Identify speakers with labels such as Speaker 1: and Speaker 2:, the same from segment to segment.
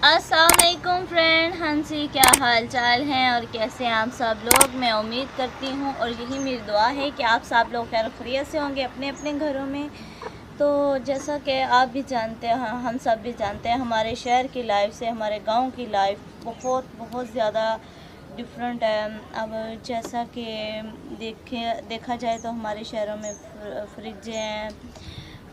Speaker 1: अस्सलाम वालेकुम फ्रेंड, हंसी क्या हाल चाल हैं और कैसे हैं आप सब लोग। मैं उम्मीद करती हूँ और यही मेरी दुआ है कि आप सब लोग खैर खैरियत से होंगे अपने अपने घरों में। तो जैसा कि आप भी जानते हैं, हम सब भी जानते हैं, हमारे शहर की लाइफ से हमारे गांव की लाइफ बहुत ज़्यादा डिफरेंट है। अब जैसा कि देखा जाए तो हमारे शहरों में फ्रिज हैं,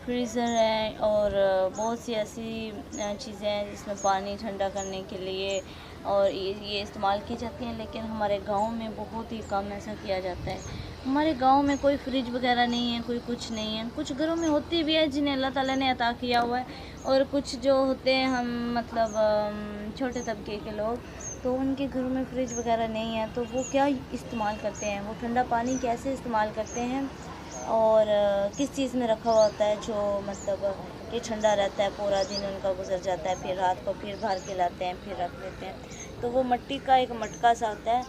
Speaker 1: फ्रीज़र है और बहुत सी ऐसी चीज़ें हैं जिसमें पानी ठंडा करने के लिए और ये इस्तेमाल की जाती हैं। लेकिन हमारे गांव में बहुत ही कम ऐसा किया जाता है। हमारे गांव में कोई फ्रिज वगैरह नहीं है, कोई कुछ नहीं है। कुछ घरों में होती भी है जिन्हें अल्लाह ताला ने अता किया हुआ है, और कुछ जो होते हैं हम मतलब छोटे तबके के लोग, तो उनके घरों में फ्रिज वगैरह नहीं है। तो वो क्या इस्तेमाल करते हैं, वो ठंडा पानी कैसे इस्तेमाल करते हैं और किस चीज़ में रखा हुआ होता है जो मतलब ये ठंडा रहता है, पूरा दिन उनका गुजर जाता है, फिर रात को फिर भर के लाते हैं, फिर रख देते हैं। तो वो मिट्टी का एक मटका सा होता है,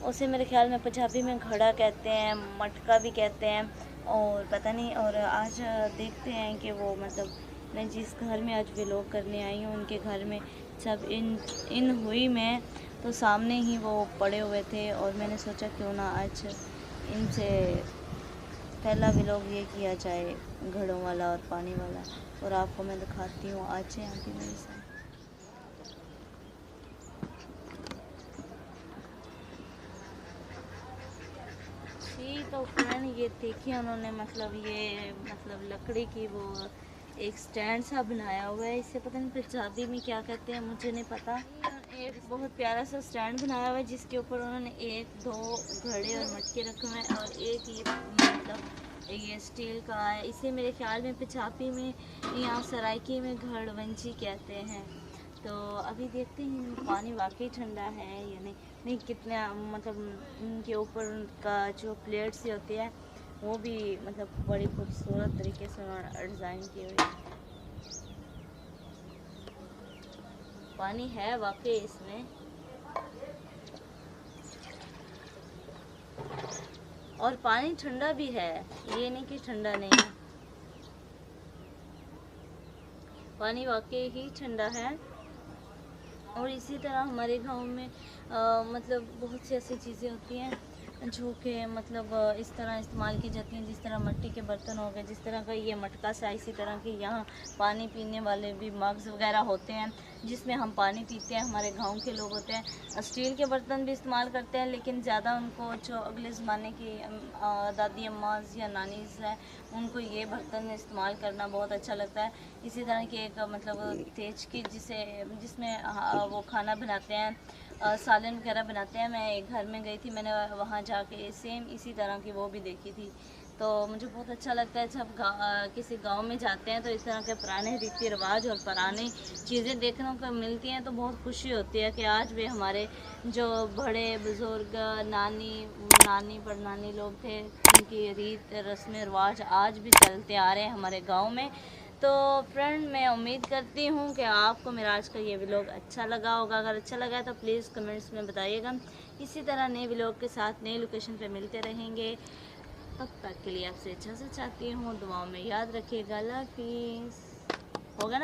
Speaker 1: उसे मेरे ख्याल में पंजाबी में घड़ा कहते हैं, मटका भी कहते हैं, और पता नहीं। और आज देखते हैं कि वो मतलब मैं जिस घर में आज व्लॉग करने आई हूँ उनके घर में सब इन हुई में तो सामने ही वो पड़े हुए थे, और मैंने सोचा क्यों ना आज इनसे पहला व्लॉग ये किया जाए, घड़ों वाला और पानी वाला। और आपको मैं दिखाती हूँ, आज यहाँ की मेरे साथ। जी तो फ्रेंड ये देखिए, उन्होंने मतलब लकड़ी की वो एक स्टैंड सा बनाया हुआ है। इसे पता नहीं पंजाबी में क्या कहते हैं, मुझे नहीं पता। एक बहुत प्यारा सा स्टैंड बनाया हुआ है जिसके ऊपर उन्होंने एक दो घड़े और मटके रखे हुए हैं, और एक ये मतलब ये स्टील का है। इसे मेरे ख्याल में पंजाबी में यहाँ सराइकी में घड़वंजी कहते हैं। तो अभी देखते हैं पानी वाकई ठंडा है या नहीं कितना मतलब उनके ऊपर उनका जो प्लेट से होती है वो भी मतलब बड़ी खूबसूरत तरीके से उन्होंने डिज़ाइन की हुई है। पानी है वाकई इसमें, और पानी ठंडा भी है, ये नहीं कि ठंडा नहीं है। पानी वाकई ही ठंडा है। और इसी तरह हमारे गांव में मतलब बहुत सी ऐसी चीज़ें होती हैं जो कि मतलब इस तरह इस्तेमाल की जाती हैं, जिस तरह मिट्टी के बर्तन हो गए, जिस तरह का ये मटका सा, इसी तरह के यहाँ पानी पीने वाले भी मग्स वगैरह होते हैं जिसमें हम पानी पीते हैं। हमारे गांव के लोग होते हैं स्टील के बर्तन भी इस्तेमाल करते हैं, लेकिन ज़्यादा उनको जो अगले ज़माने की दादी अम्माज़ या नानीज़ है उनको ये बर्तन इस्तेमाल करना बहुत अच्छा लगता है। इसी तरह की एक मतलब तेज की जिसमें वो खाना बनाते हैं, सालन वगैरह बनाते हैं। मैं एक घर में गई थी, मैंने वहाँ जाके सेम इसी तरह की वो भी देखी थी। तो मुझे बहुत अच्छा लगता है जब किसी गांव में जाते हैं तो इस तरह के पुराने रीति रिवाज और पुरानी चीज़ें देखने को मिलती हैं, तो बहुत खुशी होती है कि आज भी हमारे जो बड़े बुज़ुर्ग नानी परनानी लोग थे उनकी रीत रस्म रिवाज आज भी चलते आ रहे हैं हमारे गाँव में। तो फ्रेंड मैं उम्मीद करती हूँ कि आपको मेरा आज का ये व्लॉग अच्छा लगा होगा। अगर अच्छा लगा है तो प्लीज़ कमेंट्स में बताइएगा। इसी तरह नए व्लॉग के साथ नई लोकेशन पे मिलते रहेंगे। तब तक के लिए आपसे इजाज़त चाहती हूँ, दुआओं में याद रखिएगा। अल्लाह हाफिज़। होगा ना।